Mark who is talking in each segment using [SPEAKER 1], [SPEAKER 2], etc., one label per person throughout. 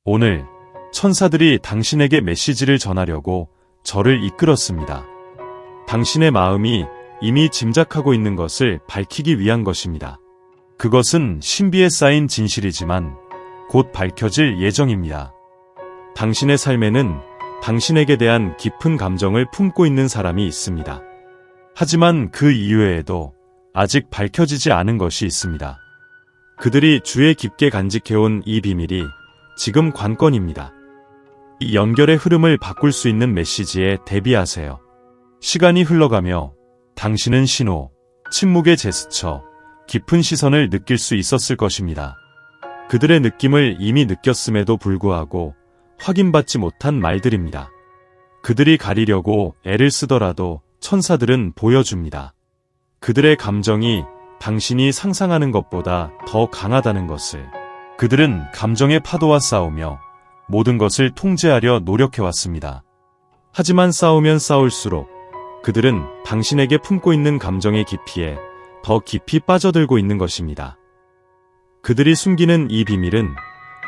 [SPEAKER 1] 오늘 천사들이 당신에게 메시지를 전하려고 저를 이끌었습니다. 당신의 마음이 이미 짐작하고 있는 것을 밝히기 위한 것입니다. 그것은 신비에 쌓인 진실이지만 곧 밝혀질 예정입니다. 당신의 삶에는 당신에게 대한 깊은 감정을 품고 있는 사람이 있습니다. 하지만 그 이외에도 아직 밝혀지지 않은 것이 있습니다. 그들이 주에 깊게 간직해온 이 비밀이 지금 관건입니다. 이 연결의 흐름을 바꿀 수 있는 메시지에 대비하세요. 시간이 흘러가며 당신은 신호, 침묵의 제스처, 깊은 시선을 느낄 수 있었을 것입니다. 그들의 느낌을 이미 느꼈음에도 불구하고 확인받지 못한 말들입니다. 그들이 가리려고 애를 쓰더라도 천사들은 보여줍니다. 그들의 감정이 당신이 상상하는 것보다 더 강하다는 것을. 그들은 감정의 파도와 싸우며 모든 것을 통제하려 노력해왔습니다. 하지만 싸우면 싸울수록 그들은 당신에게 품고 있는 감정의 깊이에 더 깊이 빠져들고 있는 것입니다. 그들이 숨기는 이 비밀은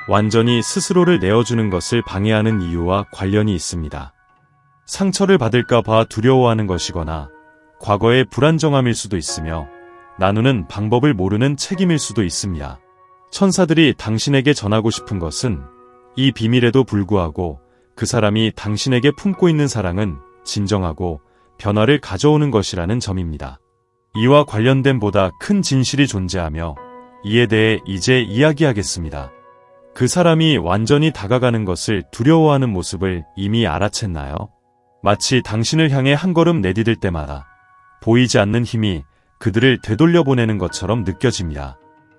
[SPEAKER 1] 완전히 스스로를 내어주는 것을 방해하는 이유와 관련이 있습니다. 상처를 받을까 봐 두려워하는 것이거나 과거의 불안정함일 수도 있으며 나누는 방법을 모르는 책임일 수도 있습니다. 천사들이 당신에게 전하고 싶은 것은 이 비밀에도 불구하고 그 사람이 당신에게 품고 있는 사랑은 진정하고 변화를 가져오는 것이라는 점입니다. 이와 관련된 보다 큰 진실이 존재하며 이에 대해 이제 이야기하겠습니다. 그 사람이 완전히 다가가는 것을 두려워하는 모습을 이미 알아챘나요? 마치 당신을 향해 한 걸음 내디딜 때마다 보이지 않는 힘이 그들을 되돌려보내는 것처럼 느껴집니다.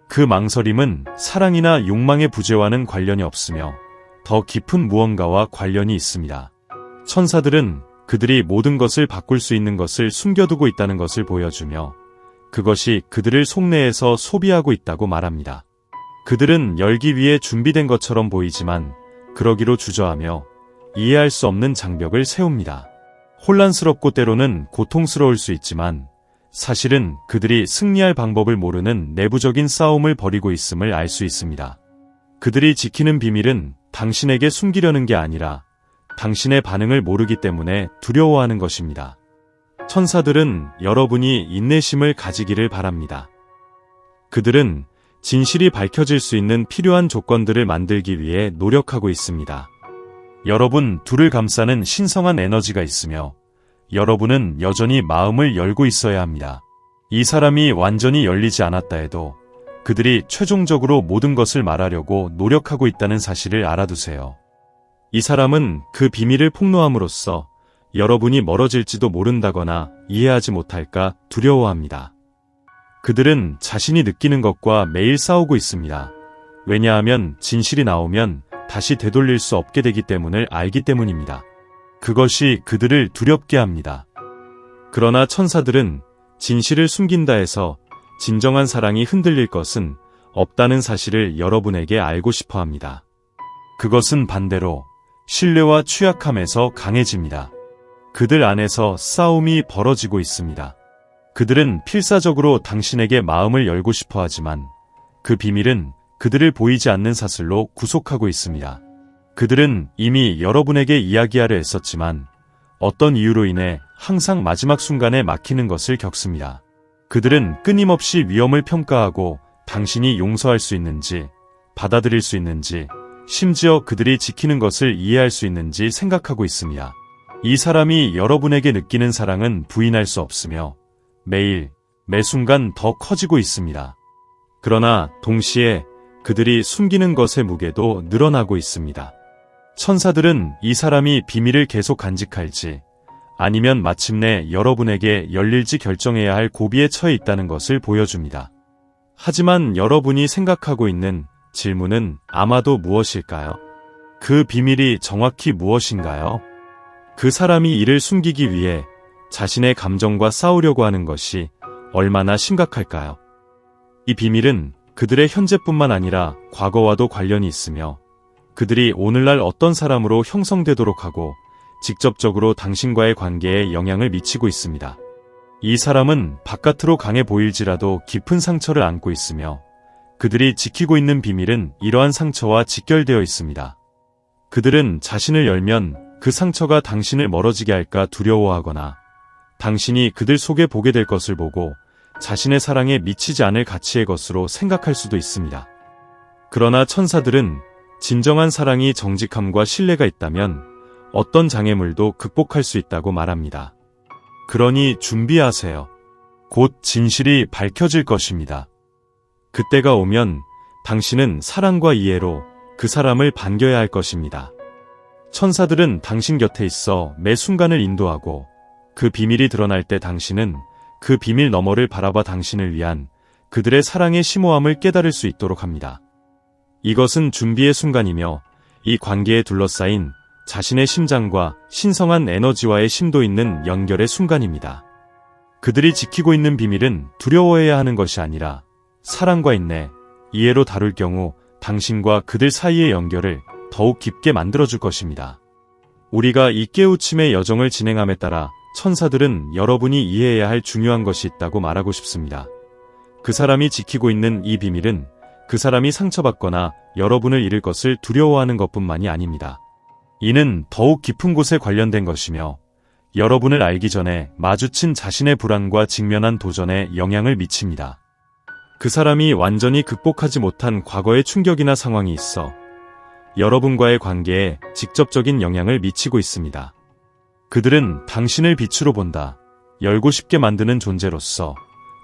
[SPEAKER 1] 그 망설임은 사랑이나 욕망의 부재와는 관련이 없으며 더 깊은 무언가와 관련이 있습니다. 천사들은 그들이 모든 것을 바꿀 수 있는 것을 숨겨두고 있다는 것을 보여주며 그것이 그들을 속내에서 소비하고 있다고 말합니다. 그들은 열기 위해 준비된 것처럼 보이지만 그러기로 주저하며 이해할 수 없는 장벽을 세웁니다. 혼란스럽고 때로는 고통스러울 수 있지만 사실은 그들이 승리할 방법을 모르는 내부적인 싸움을 벌이고 있음을 알 수 있습니다. 그들이 지키는 비밀은 당신에게 숨기려는 게 아니라 당신의 반응을 모르기 때문에 두려워하는 것입니다. 천사들은 여러분이 인내심을 가지기를 바랍니다. 그들은 진실이 밝혀질 수 있는 필요한 조건들을 만들기 위해 노력하고 있습니다. 여러분 둘을 감싸는 신성한 에너지가 있으며 여러분은 여전히 마음을 열고 있어야 합니다. 이 사람이 완전히 열리지 않았다 해도 그들이 최종적으로 모든 것을 말하려고 노력하고 있다는 사실을 알아두세요. 이 사람은 그 비밀을 폭로함으로써 여러분이 멀어질지도 모른다거나 이해하지 못할까 두려워합니다. 그들은 자신이 느끼는 것과 매일 싸우고 있습니다. 왜냐하면 진실이 나오면 다시 되돌릴 수 없게 되기 때문을 알기 때문입니다. 그것이 그들을 두렵게 합니다. 그러나 천사들은 진실을 숨긴다 해서 진정한 사랑이 흔들릴 것은 없다는 사실을 여러분에게 알고 싶어 합니다. 그것은 반대로 신뢰와 취약함에서 강해집니다. 그들 안에서 싸움이 벌어지고 있습니다. 그들은 필사적으로 당신에게 마음을 열고 싶어 하지만 그 비밀은 그들을 보이지 않는 사슬로 구속하고 있습니다. 그들은 이미 여러분에게 이야기하려 했었지만 어떤 이유로 인해 항상 마지막 순간에 막히는 것을 겪습니다. 그들은 끊임없이 위험을 평가하고 당신이 용서할 수 있는지, 받아들일 수 있는지, 심지어 그들이 지키는 것을 이해할 수 있는지 생각하고 있습니다. 이 사람이 여러분에게 느끼는 사랑은 부인할 수 없으며 매일, 매 순간 더 커지고 있습니다. 그러나 동시에 그들이 숨기는 것의 무게도 늘어나고 있습니다. 천사들은 이 사람이 비밀을 계속 간직할지 아니면 마침내 여러분에게 열릴지 결정해야 할 고비에 처해 있다는 것을 보여줍니다. 하지만 여러분이 생각하고 있는 질문은 아마도 무엇일까요? 그 비밀이 정확히 무엇인가요? 그 사람이 이를 숨기기 위해 자신의 감정과 싸우려고 하는 것이 얼마나 심각할까요? 이 비밀은 그들의 현재뿐만 아니라 과거와도 관련이 있으며 그들이 오늘날 어떤 사람으로 형성되도록 하고 직접적으로 당신과의 관계에 영향을 미치고 있습니다. 이 사람은 바깥으로 강해 보일지라도 깊은 상처를 안고 있으며 그들이 지키고 있는 비밀은 이러한 상처와 직결되어 있습니다. 그들은 자신을 열면 그 상처가 당신을 멀어지게 할까 두려워하거나 당신이 그들 속에 보게 될 것을 보고 자신의 사랑에 미치지 않을 가치의 것으로 생각할 수도 있습니다. 그러나 천사들은 진정한 사랑이 정직함과 신뢰가 있다면 어떤 장애물도 극복할 수 있다고 말합니다. 그러니 준비하세요. 곧 진실이 밝혀질 것입니다. 그때가 오면 당신은 사랑과 이해로 그 사람을 반겨야 할 것입니다. 천사들은 당신 곁에 있어 매 순간을 인도하고 그 비밀이 드러날 때 당신은 그 비밀 너머를 바라봐 당신을 위한 그들의 사랑의 심오함을 깨달을 수 있도록 합니다. 이것은 준비의 순간이며 이 관계에 둘러싸인 자신의 심장과 신성한 에너지와의 심도 있는 연결의 순간입니다. 그들이 지키고 있는 비밀은 두려워해야 하는 것이 아니라 사랑과 인내, 이해로 다룰 경우 당신과 그들 사이의 연결을 더욱 깊게 만들어줄 것입니다. 우리가 이 깨우침의 여정을 진행함에 따라 천사들은 여러분이 이해해야 할 중요한 것이 있다고 말하고 싶습니다. 그 사람이 지키고 있는 이 비밀은 그 사람이 상처받거나 여러분을 잃을 것을 두려워하는 것뿐만이 아닙니다. 이는 더욱 깊은 곳에 관련된 것이며 여러분을 알기 전에 마주친 자신의 불안과 직면한 도전에 영향을 미칩니다. 그 사람이 완전히 극복하지 못한 과거의 충격이나 상황이 있어 여러분과의 관계에 직접적인 영향을 미치고 있습니다. 그들은 당신을 빛으로 본다, 열고 싶게 만드는 존재로서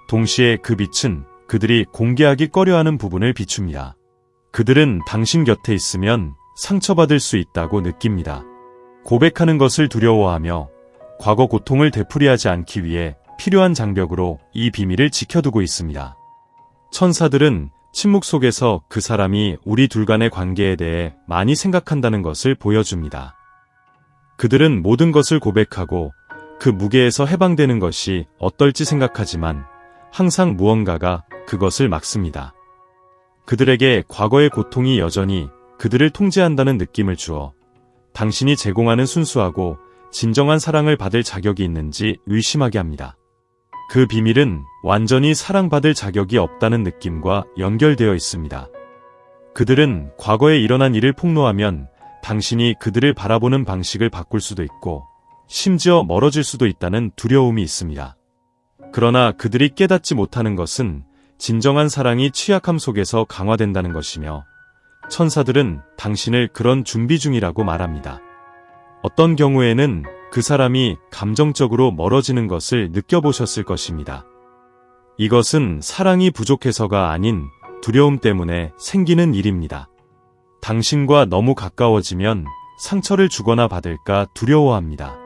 [SPEAKER 1] 동시에 그 빛은 그들이 공개하기 꺼려하는 부분을 비춥니다. 그들은 당신 곁에 있으면 상처받을 수 있다고 느낍니다. 고백하는 것을 두려워하며 과거 고통을 되풀이하지 않기 위해 필요한 장벽으로 이 비밀을 지켜두고 있습니다. 천사들은 침묵 속에서 그 사람이 우리 둘 간의 관계에 대해 많이 생각한다는 것을 보여줍니다. 그들은 모든 것을 고백하고 그 무게에서 해방되는 것이 어떨지 생각하지만 항상 무언가가 그것을 막습니다. 그들에게 과거의 고통이 여전히 그들을 통제한다는 느낌을 주어 당신이 제공하는 순수하고 진정한 사랑을 받을 자격이 있는지 의심하게 합니다. 그 비밀은 완전히 사랑받을 자격이 없다는 느낌과 연결되어 있습니다. 그들은 과거에 일어난 일을 폭로하면 당신이 그들을 바라보는 방식을 바꿀 수도 있고 심지어 멀어질 수도 있다는 두려움이 있습니다. 그러나 그들이 깨닫지 못하는 것은 진정한 사랑이 취약함 속에서 강화된다는 것이며 천사들은 당신을 그런 준비 중이라고 말합니다. 어떤 경우에는 그 사람이 감정적으로 멀어지는 것을 느껴보셨을 것입니다. 이것은 사랑이 부족해서가 아닌 두려움 때문에 생기는 일입니다. 당신과 너무 가까워지면 상처를 주거나 받을까 두려워합니다.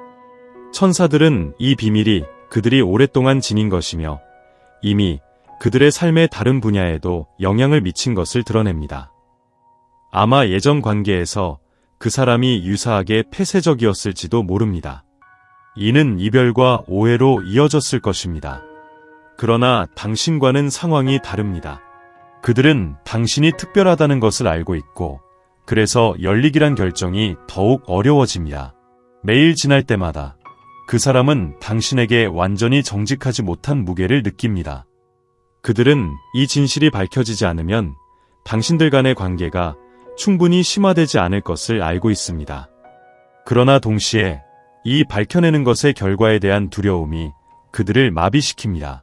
[SPEAKER 1] 천사들은 이 비밀이 그들이 오랫동안 지닌 것이며 이미 그들의 삶의 다른 분야에도 영향을 미친 것을 드러냅니다. 아마 예전 관계에서 그 사람이 유사하게 폐쇄적이었을지도 모릅니다. 이는 이별과 오해로 이어졌을 것입니다. 그러나 당신과는 상황이 다릅니다. 그들은 당신이 특별하다는 것을 알고 있고 그래서 열리기란 결정이 더욱 어려워집니다. 매일 지날 때마다 그 사람은 당신에게 완전히 정직하지 못한 무게를 느낍니다. 그들은 이 진실이 밝혀지지 않으면 당신들 간의 관계가 충분히 심화되지 않을 것을 알고 있습니다. 그러나 동시에 이 밝혀내는 것의 결과에 대한 두려움이 그들을 마비시킵니다.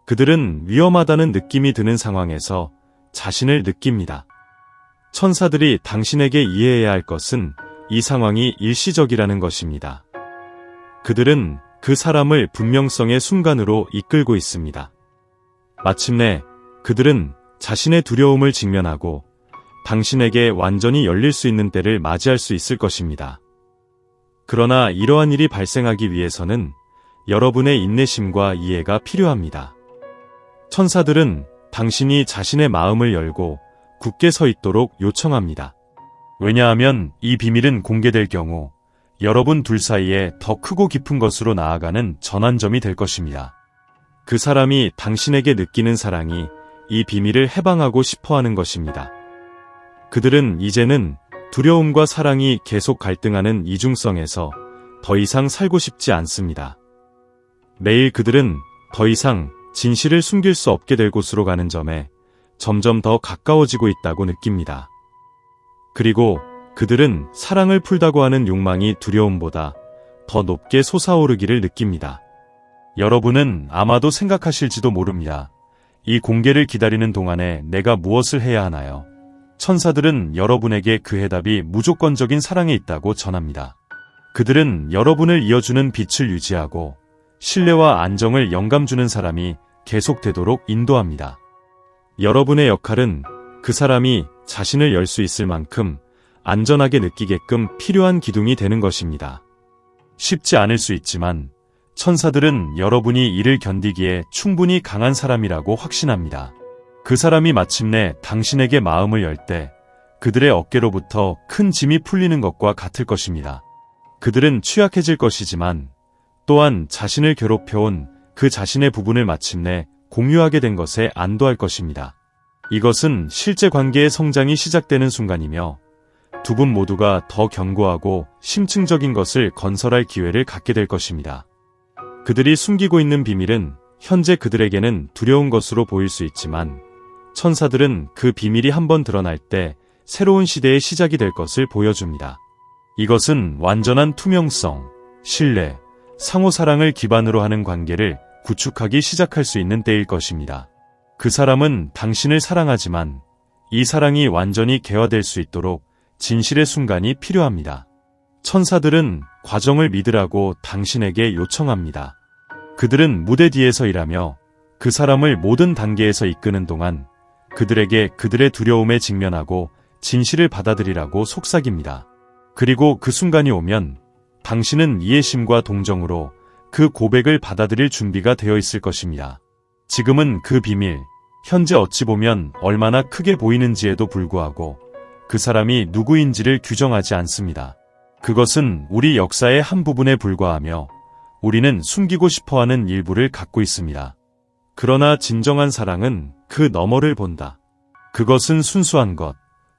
[SPEAKER 1] 그들은 위험하다는 느낌이 드는 상황에서 자신을 느낍니다. 천사들이 당신에게 이해해야 할 것은 이 상황이 일시적이라는 것입니다. 그들은 그 사람을 분명성의 순간으로 이끌고 있습니다. 마침내 그들은 자신의 두려움을 직면하고 당신에게 완전히 열릴 수 있는 때를 맞이할 수 있을 것입니다. 그러나 이러한 일이 발생하기 위해서는 여러분의 인내심과 이해가 필요합니다. 천사들은 당신이 자신의 마음을 열고 굳게 서 있도록 요청합니다. 왜냐하면 이 비밀은 공개될 경우 여러분 둘 사이에 더 크고 깊은 것으로 나아가는 전환점이 될 것입니다. 그 사람이 당신에게 느끼는 사랑이 이 비밀을 해방하고 싶어 하는 것입니다. 그들은 이제는 두려움과 사랑이 계속 갈등하는 이중성에서 더 이상 살고 싶지 않습니다. 매일 그들은 더 이상 진실을 숨길 수 없게 될 곳으로 가는 점에 점점 더 가까워지고 있다고 느낍니다. 그리고 그들은 사랑을 풀다고 하는 욕망이 두려움보다 더 높게 솟아오르기를 느낍니다. 여러분은 아마도 생각하실지도 모릅니다. 이 공개를 기다리는 동안에 내가 무엇을 해야 하나요? 천사들은 여러분에게 그 해답이 무조건적인 사랑에 있다고 전합니다. 그들은 여러분을 이어주는 빛을 유지하고 신뢰와 안정을 영감주는 사람이 계속되도록 인도합니다. 여러분의 역할은 그 사람이 자신을 열 수 있을 만큼 안전하게 느끼게끔 필요한 기둥이 되는 것입니다. 쉽지 않을 수 있지만 천사들은 여러분이 이를 견디기에 충분히 강한 사람이라고 확신합니다. 그 사람이 마침내 당신에게 마음을 열 때 그들의 어깨로부터 큰 짐이 풀리는 것과 같을 것입니다. 그들은 취약해질 것이지만 또한 자신을 괴롭혀온 그 자신의 부분을 마침내 공유하게 된 것에 안도할 것입니다. 이것은 실제 관계의 성장이 시작되는 순간이며 두 분 모두가 더 견고하고 심층적인 것을 건설할 기회를 갖게 될 것입니다. 그들이 숨기고 있는 비밀은 현재 그들에게는 두려운 것으로 보일 수 있지만 천사들은 그 비밀이 한번 드러날 때 새로운 시대의 시작이 될 것을 보여줍니다. 이것은 완전한 투명성, 신뢰, 상호 사랑을 기반으로 하는 관계를 구축하기 시작할 수 있는 때일 것입니다. 그 사람은 당신을 사랑하지만 이 사랑이 완전히 개화될 수 있도록 진실의 순간이 필요합니다. 천사들은 과정을 믿으라고 당신에게 요청합니다. 그들은 무대 뒤에서 일하며 그 사람을 모든 단계에서 이끄는 동안 그들에게 그들의 두려움에 직면하고 진실을 받아들이라고 속삭입니다. 그리고 그 순간이 오면 당신은 이해심과 동정으로 그 고백을 받아들일 준비가 되어 있을 것입니다. 지금은 그 비밀, 현재 어찌 보면 얼마나 크게 보이는지에도 불구하고 그 사람이 누구인지를 규정하지 않습니다. 그것은 우리 역사의 한 부분에 불과하며 우리는 숨기고 싶어하는 일부를 갖고 있습니다. 그러나 진정한 사랑은 그 너머를 본다. 그것은 순수한 것,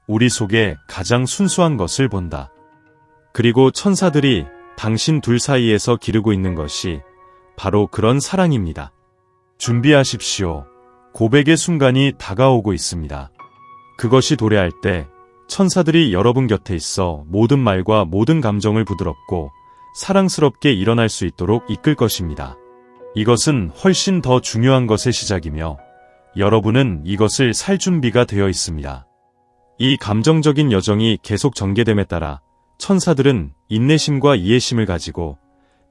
[SPEAKER 1] 우리 속에 가장 순수한 것을 본다. 그리고 천사들이 당신 둘 사이에서 기르고 있는 것이 바로 그런 사랑입니다. 준비하십시오. 고백의 순간이 다가오고 있습니다. 그것이 도래할 때 천사들이 여러분 곁에 있어 모든 말과 모든 감정을 부드럽고 사랑스럽게 일어날 수 있도록 이끌 것입니다. 이것은 훨씬 더 중요한 것의 시작이며 여러분은 이것을 살 준비가 되어 있습니다. 이 감정적인 여정이 계속 전개됨에 따라 천사들은 인내심과 이해심을 가지고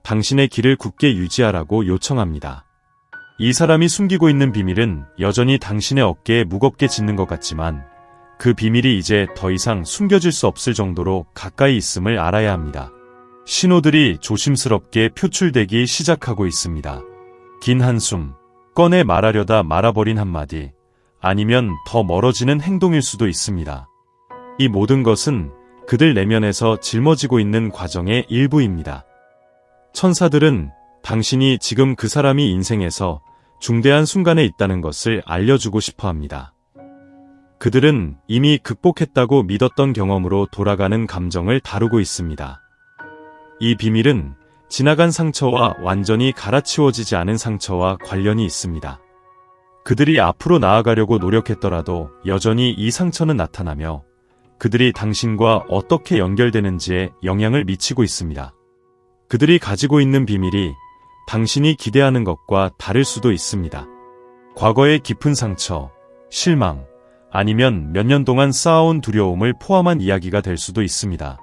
[SPEAKER 1] 당신의 길을 굳게 유지하라고 요청합니다. 이 사람이 숨기고 있는 비밀은 여전히 당신의 어깨에 무겁게 짖는 것 같지만 그 비밀이 이제 더 이상 숨겨질 수 없을 정도로 가까이 있음을 알아야 합니다. 신호들이 조심스럽게 표출되기 시작하고 있습니다. 긴 한숨, 꺼내 말하려다 말아버린 한마디, 아니면 더 멀어지는 행동일 수도 있습니다. 이 모든 것은 그들 내면에서 짊어지고 있는 과정의 일부입니다. 천사들은 당신이 지금 그 사람이 인생에서 중대한 순간에 있다는 것을 알려주고 싶어 합니다. 그들은 이미 극복했다고 믿었던 경험으로 돌아가는 감정을 다루고 있습니다. 이 비밀은 지나간 상처와 완전히 갈아치워지지 않은 상처와 관련이 있습니다. 그들이 앞으로 나아가려고 노력했더라도 여전히 이 상처는 나타나며 그들이 당신과 어떻게 연결되는지에 영향을 미치고 있습니다. 그들이 가지고 있는 비밀이 당신이 기대하는 것과 다를 수도 있습니다. 과거의 깊은 상처, 실망, 아니면 몇 년 동안 쌓아온 두려움을 포함한 이야기가 될 수도 있습니다.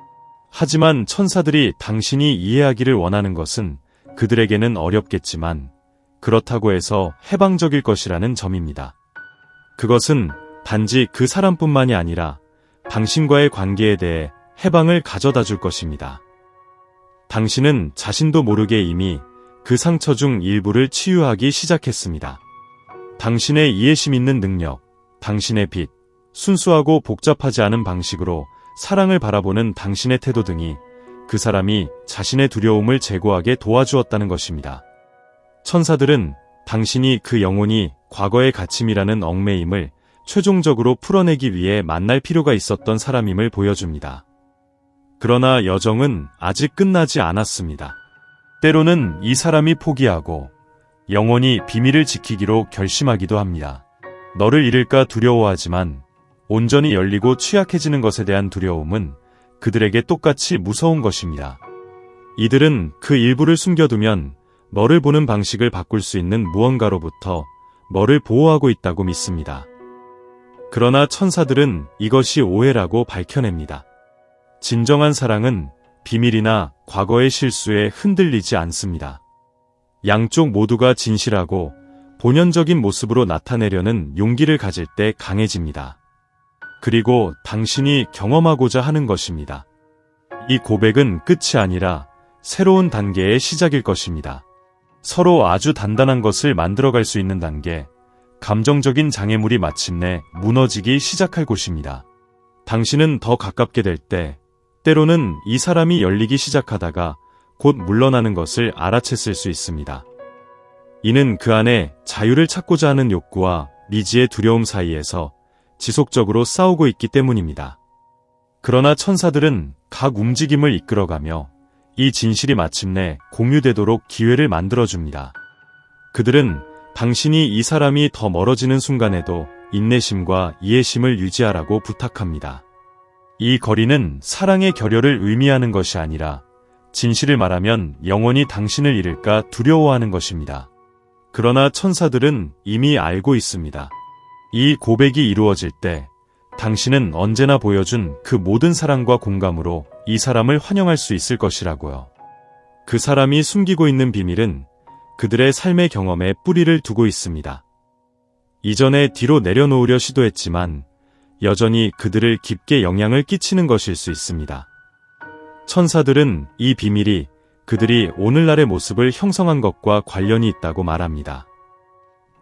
[SPEAKER 1] 하지만 천사들이 당신이 이해하기를 원하는 것은 그들에게는 어렵겠지만 그렇다고 해서 해방적일 것이라는 점입니다. 그것은 단지 그 사람뿐만이 아니라 당신과의 관계에 대해 해방을 가져다 줄 것입니다. 당신은 자신도 모르게 이미 그 상처 중 일부를 치유하기 시작했습니다. 당신의 이해심 있는 능력, 당신의 빛, 순수하고 복잡하지 않은 방식으로 사랑을 바라보는 당신의 태도 등이 그 사람이 자신의 두려움을 제거하게 도와주었다는 것입니다. 천사들은 당신이 그 영혼이 과거의 갇힘이라는 얽매임을 최종적으로 풀어내기 위해 만날 필요가 있었던 사람임을 보여줍니다. 그러나 여정은 아직 끝나지 않았습니다. 때로는 이 사람이 포기하고 영원히 비밀을 지키기로 결심하기도 합니다. 너를 잃을까 두려워하지만 온전히 열리고 취약해지는 것에 대한 두려움은 그들에게 똑같이 무서운 것입니다. 이들은 그 일부를 숨겨두면 너를 보는 방식을 바꿀 수 있는 무언가로부터 너를 보호하고 있다고 믿습니다. 그러나 천사들은 이것이 오해라고 밝혀냅니다. 진정한 사랑은 비밀이나 과거의 실수에 흔들리지 않습니다. 양쪽 모두가 진실하고 본연적인 모습으로 나타내려는 용기를 가질 때 강해집니다. 그리고 당신이 경험하고자 하는 것입니다. 이 고백은 끝이 아니라 새로운 단계의 시작일 것입니다. 서로 아주 단단한 것을 만들어갈 수 있는 단계, 감정적인 장애물이 마침내 무너지기 시작할 곳입니다. 당신은 더 가깝게 될 때, 때로는 이 사람이 열리기 시작하다가 곧 물러나는 것을 알아챘을 수 있습니다. 이는 그 안에 자유를 찾고자 하는 욕구와 미지의 두려움 사이에서 지속적으로 싸우고 있기 때문입니다. 그러나 천사들은 각 움직임을 이끌어가며 이 진실이 마침내 공유되도록 기회를 만들어줍니다. 그들은 당신이 이 사람이 더 멀어지는 순간에도 인내심과 이해심을 유지하라고 부탁합니다. 이 거리는 사랑의 결여를 의미하는 것이 아니라 진실을 말하면 영원히 당신을 잃을까 두려워하는 것입니다. 그러나 천사들은 이미 알고 있습니다. 이 고백이 이루어질 때 당신은 언제나 보여준 그 모든 사랑과 공감으로 이 사람을 환영할 수 있을 것이라고요. 그 사람이 숨기고 있는 비밀은 그들의 삶의 경험에 뿌리를 두고 있습니다. 이전에 뒤로 내려놓으려 시도했지만 여전히 그들을 깊게 영향을 끼치는 것일 수 있습니다. 천사들은 이 비밀이 그들이 오늘날의 모습을 형성한 것과 관련이 있다고 말합니다.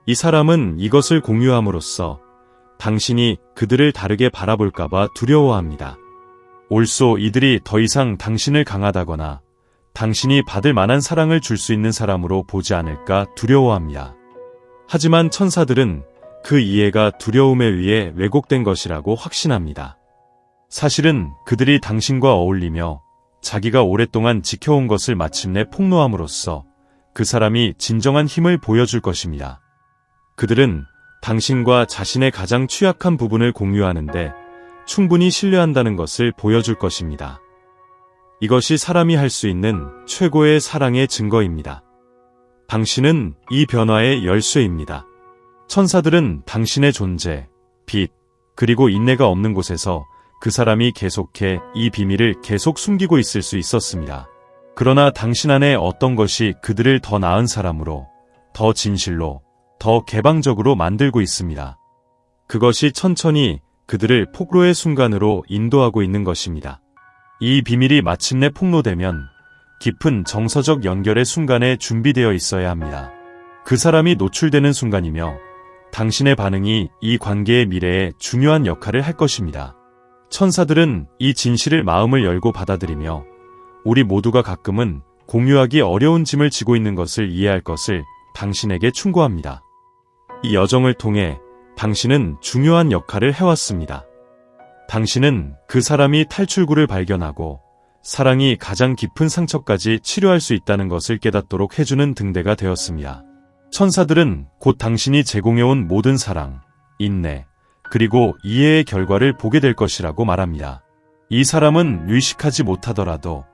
[SPEAKER 1] 이 사람은 이것을 공유함으로써 당신이 그들을 다르게 바라볼까봐 두려워합니다. 올소 이들이 더 이상 당신을 강하다거나 당신이 받을 만한 사랑을 줄 수 있는 사람으로 보지 않을까 두려워합니다. 하지만 천사들은 그 이해가 두려움에 의해 왜곡된 것이라고 확신합니다. 사실은 그들이 당신과 어울리며 자기가 오랫동안 지켜온 것을 마침내 폭로함으로써 그 사람이 진정한 힘을 보여줄 것입니다. 그들은 당신과 자신의 가장 취약한 부분을 공유하는데 충분히 신뢰한다는 것을 보여줄 것입니다. 이것이 사람이 할 수 있는 최고의 사랑의 증거입니다. 당신은 이 변화의 열쇠입니다. 천사들은 당신의 존재, 빛, 그리고 인내가 없는 곳에서 그 사람이 계속해 이 비밀을 계속 숨기고 있을 수 있었습니다. 그러나 당신 안에 어떤 것이 그들을 더 나은 사람으로, 더 진실로, 더 개방적으로 만들고 있습니다. 그것이 천천히 그들을 폭로의 순간으로 인도하고 있는 것입니다. 이 비밀이 마침내 폭로되면 깊은 정서적 연결의 순간에 준비되어 있어야 합니다. 그 사람이 노출되는 순간이며 당신의 반응이 이 관계의 미래에 중요한 역할을 할 것입니다. 천사들은 이 진실을 마음을 열고 받아들이며 우리 모두가 가끔은 공유하기 어려운 짐을 지고 있는 것을 이해할 것을 당신에게 충고합니다. 이 여정을 통해 당신은 중요한 역할을 해왔습니다. 당신은 그 사람이 탈출구를 발견하고 사랑이 가장 깊은 상처까지 치료할 수 있다는 것을 깨닫도록 해주는 등대가 되었습니다. 천사들은 곧 당신이 제공해온 모든 사랑, 인내, 그리고 이해의 결과를 보게 될 것이라고 말합니다. 이 사람은 의식하지 못하더라도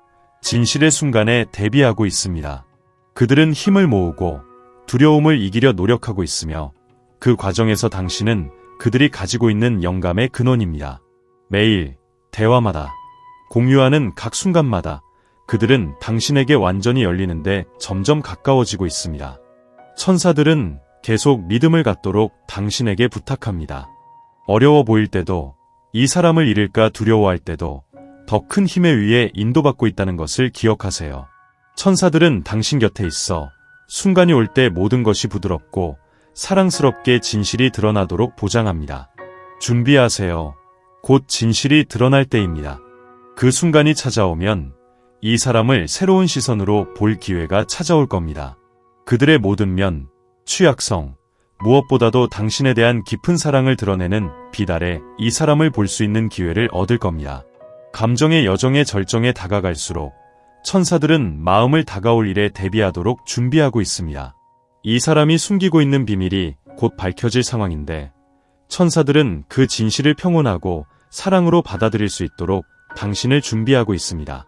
[SPEAKER 1] 진실의 순간에 대비하고 있습니다. 그들은 힘을 모으고 두려움을 이기려 노력하고 있으며 그 과정에서 당신은 그들이 가지고 있는 영감의 근원입니다. 매일, 대화마다, 공유하는 각 순간마다 그들은 당신에게 완전히 열리는데 점점 가까워지고 있습니다. 천사들은 계속 믿음을 갖도록 당신에게 부탁합니다. 어려워 보일 때도, 이 사람을 잃을까 두려워할 때도 더 큰 힘에 의해 인도받고 있다는 것을 기억하세요. 천사들은 당신 곁에 있어 순간이 올 때 모든 것이 부드럽고 사랑스럽게 진실이 드러나도록 보장합니다. 준비하세요. 곧 진실이 드러날 때입니다. 그 순간이 찾아오면 이 사람을 새로운 시선으로 볼 기회가 찾아올 겁니다. 그들의 모든 면, 취약성, 무엇보다도 당신에 대한 깊은 사랑을 드러내는 빛 아래 이 사람을 볼 수 있는 기회를 얻을 겁니다. 감정의 여정의 절정에 다가갈수록 천사들은 마음을 다가올 일에 대비하도록 준비하고 있습니다. 이 사람이 숨기고 있는 비밀이 곧 밝혀질 상황인데 천사들은 그 진실을 평온하고 사랑으로 받아들일 수 있도록 당신을 준비하고 있습니다.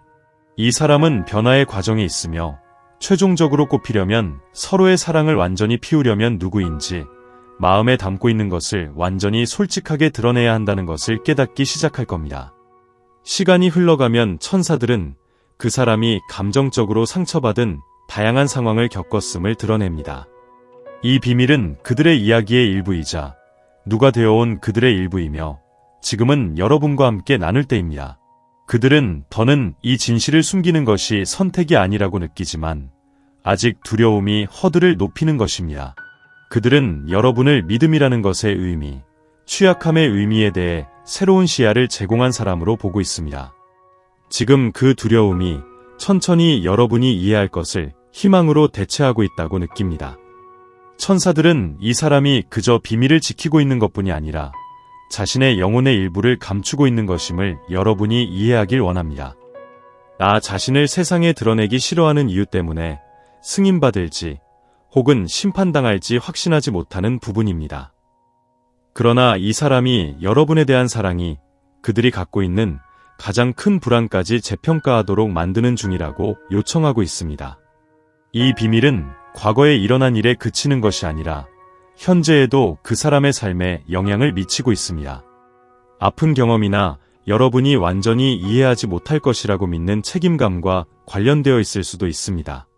[SPEAKER 1] 이 사람은 변화의 과정에 있으며 최종적으로 꼽히려면 서로의 사랑을 완전히 피우려면 누구인지 마음에 담고 있는 것을 완전히 솔직하게 드러내야 한다는 것을 깨닫기 시작할 겁니다. 시간이 흘러가면 천사들은 그 사람이 감정적으로 상처받은 다양한 상황을 겪었음을 드러냅니다. 이 비밀은 그들의 이야기의 일부이자 누가 되어온 그들의 일부이며 지금은 여러분과 함께 나눌 때입니다. 그들은 더는 이 진실을 숨기는 것이 선택이 아니라고 느끼지만 아직 두려움이 허들을 높이는 것입니다. 그들은 여러분을 믿음이라는 것의 의미, 취약함의 의미에 대해 새로운 시야를 제공한 사람으로 보고 있습니다. 지금 그 두려움이 천천히 여러분이 이해할 것을 희망으로 대체하고 있다고 느낍니다. 천사들은 이 사람이 그저 비밀을 지키고 있는 것뿐이 아니라 자신의 영혼의 일부를 감추고 있는 것임을 여러분이 이해하길 원합니다. 나 자신을 세상에 드러내기 싫어하는 이유 때문에 승인받을지 혹은 심판당할지 확신하지 못하는 부분입니다. 그러나 이 사람이 여러분에 대한 사랑이 그들이 갖고 있는 가장 큰 불안까지 재평가하도록 만드는 중이라고 요청하고 있습니다. 이 비밀은 과거에 일어난 일에 그치는 것이 아니라 현재에도 그 사람의 삶에 영향을 미치고 있습니다. 아픈 경험이나 여러분이 완전히 이해하지 못할 것이라고 믿는 책임감과 관련되어 있을 수도 있습니다.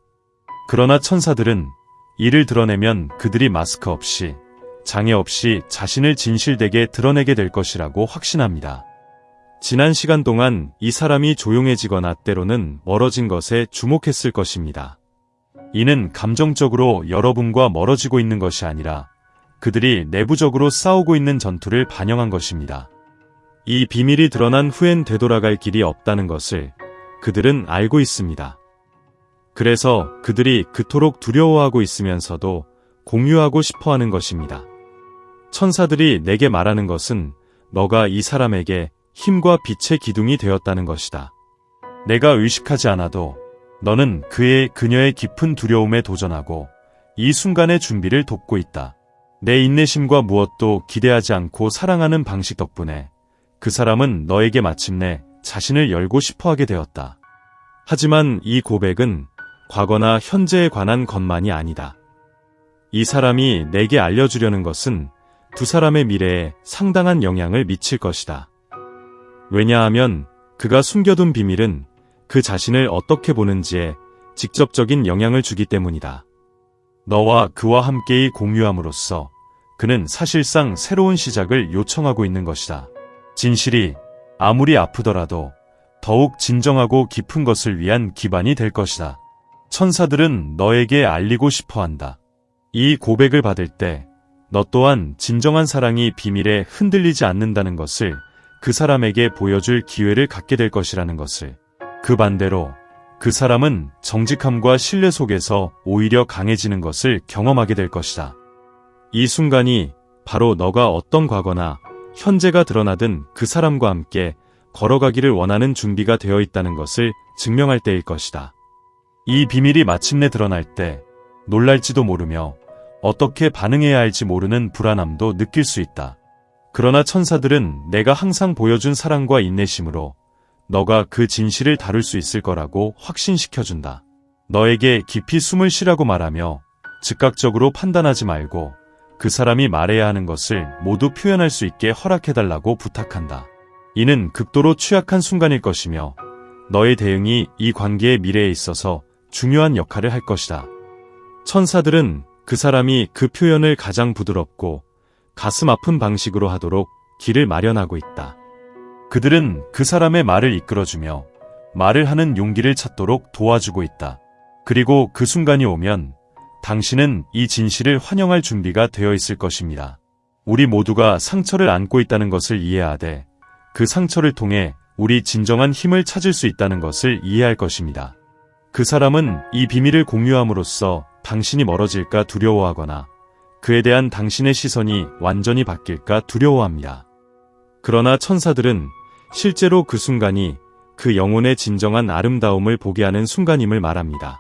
[SPEAKER 1] 그러나 천사들은 이를 드러내면 그들이 마스크 없이, 장애 없이 자신을 진실되게 드러내게 될 것이라고 확신합니다. 지난 시간 동안 이 사람이 조용해지거나 때로는 멀어진 것에 주목했을 것입니다. 이는 감정적으로 여러분과 멀어지고 있는 것이 아니라 그들이 내부적으로 싸우고 있는 전투를 반영한 것입니다. 이 비밀이 드러난 후엔 되돌아갈 길이 없다는 것을 그들은 알고 있습니다. 그래서 그들이 그토록 두려워하고 있으면서도 공유하고 싶어 하는 것입니다. 천사들이 내게 말하는 것은 너가 이 사람에게 힘과 빛의 기둥이 되었다는 것이다. 내가 의식하지 않아도 너는 그녀의 깊은 두려움에 도전하고 이 순간의 준비를 돕고 있다. 내 인내심과 무엇도 기대하지 않고 사랑하는 방식 덕분에 그 사람은 너에게 마침내 자신을 열고 싶어 하게 되었다. 하지만 이 고백은 과거나 현재에 관한 것만이 아니다. 이 사람이 내게 알려주려는 것은 두 사람의 미래에 상당한 영향을 미칠 것이다. 왜냐하면 그가 숨겨둔 비밀은 그 자신을 어떻게 보는지에 직접적인 영향을 주기 때문이다. 너와 그와 함께의 공유함으로써 그는 사실상 새로운 시작을 요청하고 있는 것이다. 진실이 아무리 아프더라도 더욱 진정하고 깊은 것을 위한 기반이 될 것이다. 천사들은 너에게 알리고 싶어 한다. 이 고백을 받을 때 너 또한 진정한 사랑이 비밀에 흔들리지 않는다는 것을 그 사람에게 보여줄 기회를 갖게 될 것이라는 것을. 그 반대로 그 사람은 정직함과 신뢰 속에서 오히려 강해지는 것을 경험하게 될 것이다. 이 순간이 바로 너가 어떤 과거나 현재가 드러나든 그 사람과 함께 걸어가기를 원하는 준비가 되어 있다는 것을 증명할 때일 것이다. 이 비밀이 마침내 드러날 때 놀랄지도 모르며 어떻게 반응해야 할지 모르는 불안함도 느낄 수 있다. 그러나 천사들은 내가 항상 보여준 사랑과 인내심으로 너가 그 진실을 다룰 수 있을 거라고 확신시켜준다. 너에게 깊이 숨을 쉬라고 말하며 즉각적으로 판단하지 말고 그 사람이 말해야 하는 것을 모두 표현할 수 있게 허락해달라고 부탁한다. 이는 극도로 취약한 순간일 것이며 너의 대응이 이 관계의 미래에 있어서 중요한 역할을 할 것이다. 천사들은 그 사람이 그 표현을 가장 부드럽고 가슴 아픈 방식으로 하도록 길을 마련하고 있다. 그들은 그 사람의 말을 이끌어주며 말을 하는 용기를 찾도록 도와주고 있다. 그리고 그 순간이 오면 당신은 이 진실을 환영할 준비가 되어 있을 것입니다. 우리 모두가 상처를 안고 있다는 것을 이해하되 그 상처를 통해 우리 진정한 힘을 찾을 수 있다는 것을 이해할 것입니다. 그 사람은 이 비밀을 공유함으로써 당신이 멀어질까 두려워하거나 그에 대한 당신의 시선이 완전히 바뀔까 두려워합니다. 그러나 천사들은 실제로 그 순간이 그 영혼의 진정한 아름다움을 보게 하는 순간임을 말합니다.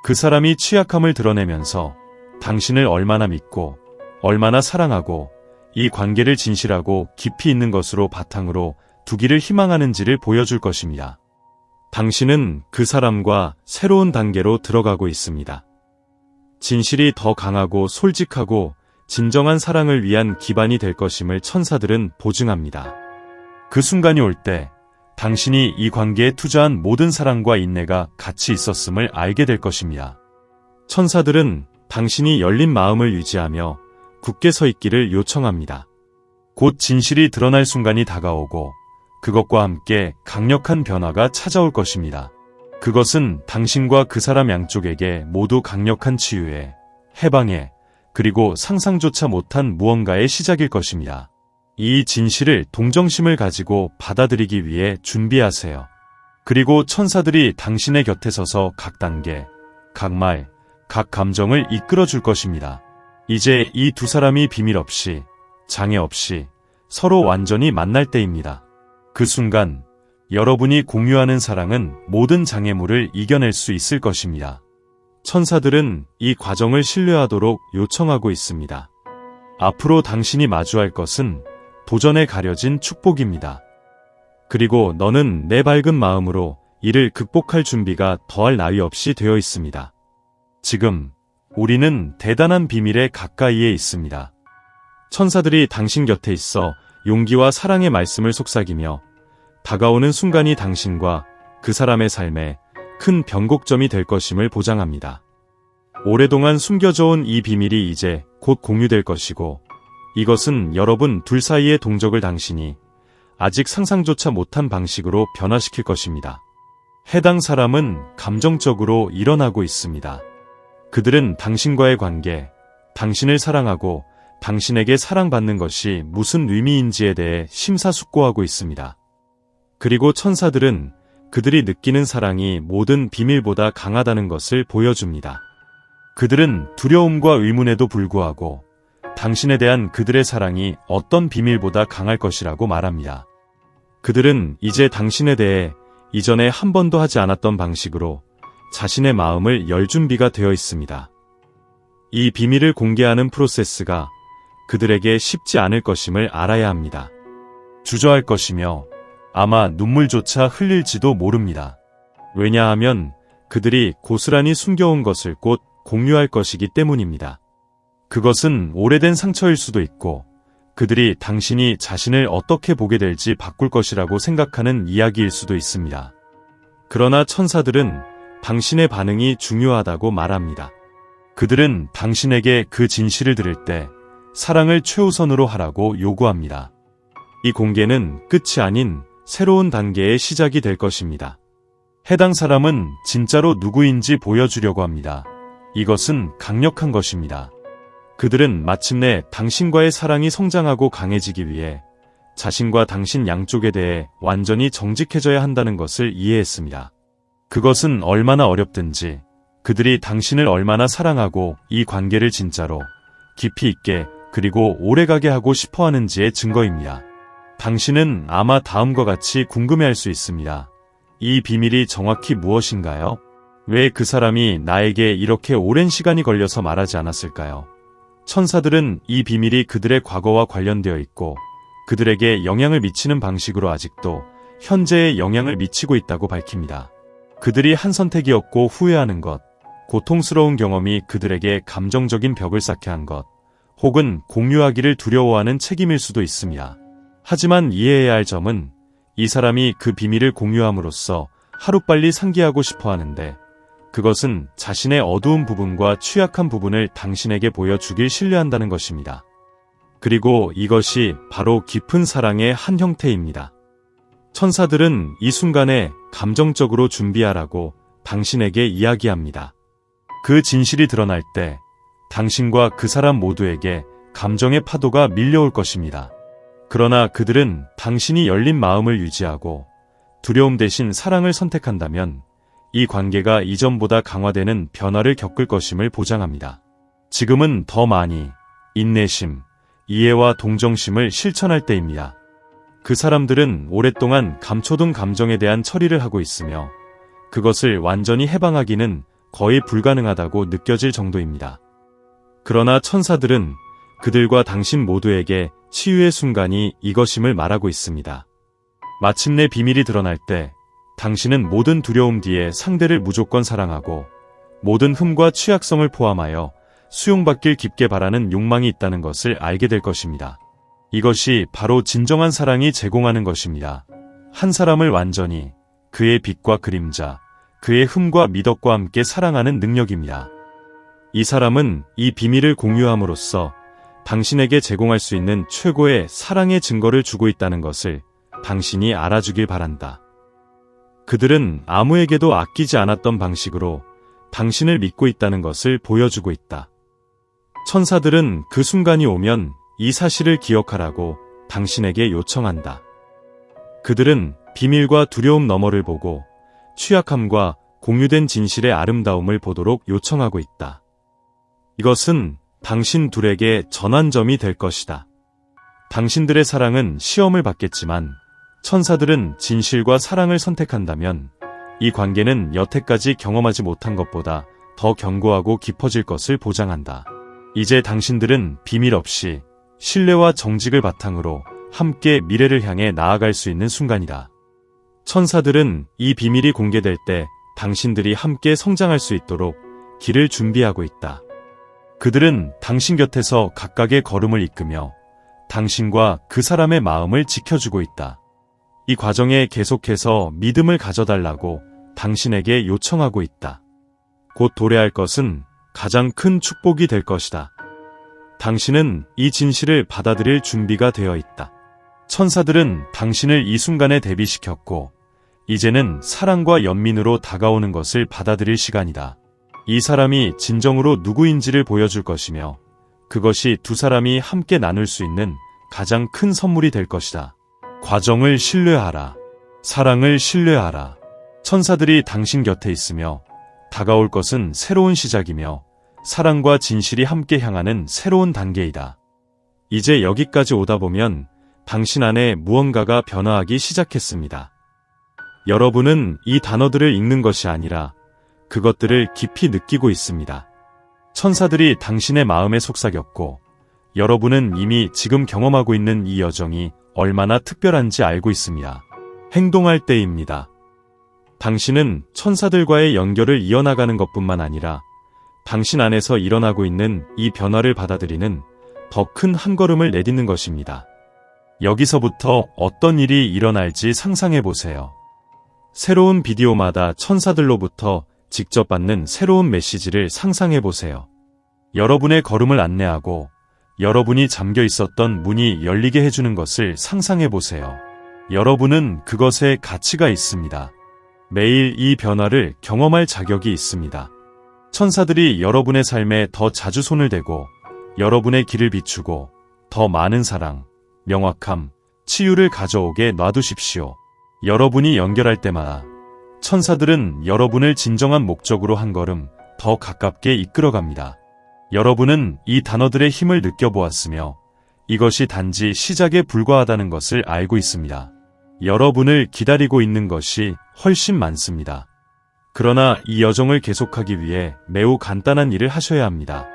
[SPEAKER 1] 그 사람이 취약함을 드러내면서 당신을 얼마나 믿고 얼마나 사랑하고 이 관계를 진실하고 깊이 있는 것으로 바탕으로 두기를 희망하는지를 보여줄 것입니다. 당신은 그 사람과 새로운 단계로 들어가고 있습니다. 진실이 더 강하고 솔직하고 진정한 사랑을 위한 기반이 될 것임을 천사들은 보증합니다. 그 순간이 올 때 당신이 이 관계에 투자한 모든 사랑과 인내가 가치 있었음을 알게 될 것입니다. 천사들은 당신이 열린 마음을 유지하며 굳게 서 있기를 요청합니다. 곧 진실이 드러날 순간이 다가오고 그것과 함께 강력한 변화가 찾아올 것입니다. 그것은 당신과 그 사람 양쪽에게 모두 강력한 치유의, 해방의, 그리고 상상조차 못한 무언가의 시작일 것입니다. 이 진실을 동정심을 가지고 받아들이기 위해 준비하세요. 그리고 천사들이 당신의 곁에 서서 각 단계, 각 말, 각 감정을 이끌어 줄 것입니다. 이제 이 두 사람이 비밀 없이, 장애 없이 서로 완전히 만날 때입니다. 그 순간 여러분이 공유하는 사랑은 모든 장애물을 이겨낼 수 있을 것입니다. 천사들은 이 과정을 신뢰하도록 요청하고 있습니다. 앞으로 당신이 마주할 것은 도전에 가려진 축복입니다. 그리고 너는 내 밝은 마음으로 이를 극복할 준비가 더할 나위 없이 되어 있습니다. 지금 우리는 대단한 비밀에 가까이에 있습니다. 천사들이 당신 곁에 있어 용기와 사랑의 말씀을 속삭이며 다가오는 순간이 당신과 그 사람의 삶에 큰 변곡점이 될 것임을 보장합니다. 오랫동안 숨겨져 온 이 비밀이 이제 곧 공유될 것이고 이것은 여러분 둘 사이의 동적을 당신이 아직 상상조차 못한 방식으로 변화시킬 것입니다. 해당 사람은 감정적으로 일어나고 있습니다. 그들은 당신과의 관계, 당신을 사랑하고 당신에게 사랑받는 것이 무슨 의미인지에 대해 심사숙고하고 있습니다. 그리고 천사들은 그들이 느끼는 사랑이 모든 비밀보다 강하다는 것을 보여줍니다. 그들은 두려움과 의문에도 불구하고 당신에 대한 그들의 사랑이 어떤 비밀보다 강할 것이라고 말합니다. 그들은 이제 당신에 대해 이전에 한 번도 하지 않았던 방식으로 자신의 마음을 열 준비가 되어 있습니다. 이 비밀을 공개하는 프로세스가 그들에게 쉽지 않을 것임을 알아야 합니다. 주저할 것이며 아마 눈물조차 흘릴지도 모릅니다. 왜냐하면 그들이 고스란히 숨겨온 것을 곧 공유할 것이기 때문입니다. 그것은 오래된 상처일 수도 있고 그들이 당신이 자신을 어떻게 보게 될지 바꿀 것이라고 생각하는 이야기일 수도 있습니다. 그러나 천사들은 당신의 반응이 중요하다고 말합니다. 그들은 당신에게 그 진실을 들을 때 사랑을 최우선으로 하라고 요구합니다. 이 공개는 끝이 아닌 새로운 단계의 시작이 될 것입니다. 해당 사람은 진짜로 누구인지 보여주려고 합니다. 이것은 강력한 것입니다. 그들은 마침내 당신과의 사랑이 성장하고 강해지기 위해 자신과 당신 양쪽에 대해 완전히 정직해져야 한다는 것을 이해했습니다. 그것은 얼마나 어렵든지 그들이 당신을 얼마나 사랑하고 이 관계를 진짜로 깊이 있게 그리고 오래가게 하고 싶어 하는지의 증거입니다. 당신은 아마 다음과 같이 궁금해할 수 있습니다. 이 비밀이 정확히 무엇인가요? 왜 그 사람이 나에게 이렇게 오랜 시간이 걸려서 말하지 않았을까요? 천사들은 이 비밀이 그들의 과거와 관련되어 있고 그들에게 영향을 미치는 방식으로 아직도 현재에 영향을 미치고 있다고 밝힙니다. 그들이 한 선택이었고 후회하는 것, 고통스러운 경험이 그들에게 감정적인 벽을 쌓게 한 것, 혹은 공유하기를 두려워하는 책임일 수도 있습니다. 하지만 이해해야 할 점은 이 사람이 그 비밀을 공유함으로써 하루빨리 상기하고 싶어 하는데 그것은 자신의 어두운 부분과 취약한 부분을 당신에게 보여주길 신뢰한다는 것입니다. 그리고 이것이 바로 깊은 사랑의 한 형태입니다. 천사들은 이 순간에 감정적으로 준비하라고 당신에게 이야기합니다. 그 진실이 드러날 때 당신과 그 사람 모두에게 감정의 파도가 밀려올 것입니다. 그러나 그들은 당신이 열린 마음을 유지하고 두려움 대신 사랑을 선택한다면 이 관계가 이전보다 강화되는 변화를 겪을 것임을 보장합니다. 지금은 더 많이 인내심, 이해와 동정심을 실천할 때입니다. 그 사람들은 오랫동안 감춰둔 감정에 대한 처리를 하고 있으며 그것을 완전히 해방하기는 거의 불가능하다고 느껴질 정도입니다. 그러나 천사들은 그들과 당신 모두에게 치유의 순간이 이것임을 말하고 있습니다. 마침내 비밀이 드러날 때 당신은 모든 두려움 뒤에 상대를 무조건 사랑하고 모든 흠과 취약성을 포함하여 수용받길 깊게 바라는 욕망이 있다는 것을 알게 될 것입니다. 이것이 바로 진정한 사랑이 제공하는 것입니다. 한 사람을 완전히 그의 빛과 그림자, 그의 흠과 미덕과 함께 사랑하는 능력입니다. 이 사람은 이 비밀을 공유함으로써 당신에게 제공할 수 있는 최고의 사랑의 증거를 주고 있다는 것을 당신이 알아주길 바란다. 그들은 아무에게도 아끼지 않았던 방식으로 당신을 믿고 있다는 것을 보여주고 있다. 천사들은 그 순간이 오면 이 사실을 기억하라고 당신에게 요청한다. 그들은 비밀과 두려움 너머를 보고 취약함과 공유된 진실의 아름다움을 보도록 요청하고 있다. 이것은 당신 둘에게 전환점이 될 것이다. 당신들의 사랑은 시험을 받겠지만 천사들은 진실과 사랑을 선택한다면 이 관계는 여태까지 경험하지 못한 것보다 더 견고하고 깊어질 것을 보장한다. 이제 당신들은 비밀 없이 신뢰와 정직을 바탕으로 함께 미래를 향해 나아갈 수 있는 순간이다. 천사들은 이 비밀이 공개될 때 당신들이 함께 성장할 수 있도록 길을 준비하고 있다. 그들은 당신 곁에서 각각의 걸음을 이끌며 당신과 그 사람의 마음을 지켜주고 있다. 이 과정에 계속해서 믿음을 가져달라고 당신에게 요청하고 있다. 곧 도래할 것은 가장 큰 축복이 될 것이다. 당신은 이 진실을 받아들일 준비가 되어 있다. 천사들은 당신을 이 순간에 대비시켰고 이제는 사랑과 연민으로 다가오는 것을 받아들일 시간이다. 이 사람이 진정으로 누구인지를 보여줄 것이며 그것이 두 사람이 함께 나눌 수 있는 가장 큰 선물이 될 것이다. 과정을 신뢰하라. 사랑을 신뢰하라. 천사들이 당신 곁에 있으며 다가올 것은 새로운 시작이며 사랑과 진실이 함께 향하는 새로운 단계이다. 이제 여기까지 오다 보면 당신 안에 무언가가 변화하기 시작했습니다. 여러분은 이 단어들을 읽는 것이 아니라 그것들을 깊이 느끼고 있습니다. 천사들이 당신의 마음에 속삭였고 여러분은 이미 지금 경험하고 있는 이 여정이 얼마나 특별한지 알고 있습니다. 행동할 때입니다. 당신은 천사들과의 연결을 이어나가는 것뿐만 아니라 당신 안에서 일어나고 있는 이 변화를 받아들이는 더 큰 한 걸음을 내딛는 것입니다. 여기서부터 어떤 일이 일어날지 상상해 보세요. 새로운 비디오마다 천사들로부터 직접 받는 새로운 메시지를 상상해 보세요. 여러분의 걸음을 안내하고 여러분이 잠겨 있었던 문이 열리게 해주는 것을 상상해 보세요. 여러분은 그것에 가치가 있습니다. 매일 이 변화를 경험할 자격이 있습니다. 천사들이 여러분의 삶에 더 자주 손을 대고 여러분의 길을 비추고 더 많은 사랑, 명확함, 치유를 가져오게 놔두십시오. 여러분이 연결할 때마다 천사들은 여러분을 진정한 목적으로 한 걸음 더 가깝게 이끌어갑니다. 여러분은 이 단어들의 힘을 느껴보았으며 이것이 단지 시작에 불과하다는 것을 알고 있습니다. 여러분을 기다리고 있는 것이 훨씬 많습니다. 그러나 이 여정을 계속하기 위해 매우 간단한 일을 하셔야 합니다.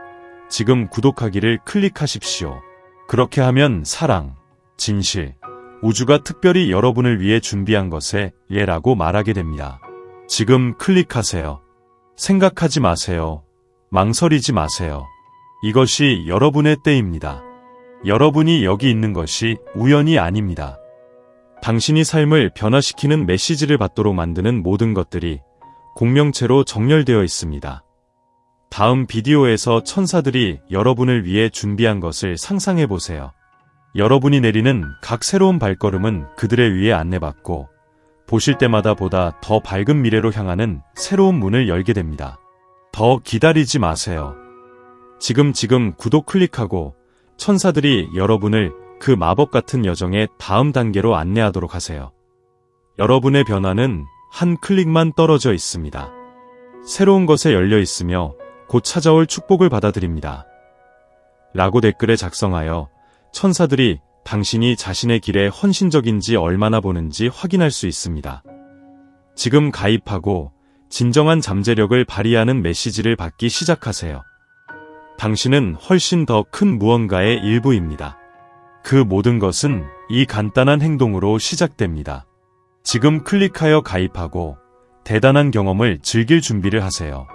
[SPEAKER 1] 지금 구독하기를 클릭하십시오. 그렇게 하면 사랑, 진실, 우주가 특별히 여러분을 위해 준비한 것에 예라고 말하게 됩니다. 지금 클릭하세요. 생각하지 마세요. 망설이지 마세요. 이것이 여러분의 때입니다. 여러분이 여기 있는 것이 우연이 아닙니다. 당신이 삶을 변화시키는 메시지를 받도록 만드는 모든 것들이 공명체로 정렬되어 있습니다. 다음 비디오에서 천사들이 여러분을 위해 준비한 것을 상상해 보세요. 여러분이 내리는 각 새로운 발걸음은 그들에 의해 안내받고 보실 때마다 보다 더 밝은 미래로 향하는 새로운 문을 열게 됩니다. 더 기다리지 마세요. 지금 구독 클릭하고 천사들이 여러분을 그 마법 같은 여정의 다음 단계로 안내하도록 하세요. 여러분의 변화는 한 클릭만 떨어져 있습니다. 새로운 것에 열려 있으며 곧 찾아올 축복을 받아들입니다. 라고 댓글에 작성하여 천사들이 당신이 자신의 길에 헌신적인지 얼마나 보는지 확인할 수 있습니다. 지금 가입하고 진정한 잠재력을 발휘하는 메시지를 받기 시작하세요. 당신은 훨씬 더 큰 무언가의 일부입니다. 그 모든 것은 이 간단한 행동으로 시작됩니다. 지금 클릭하여 가입하고 대단한 경험을 즐길 준비를 하세요.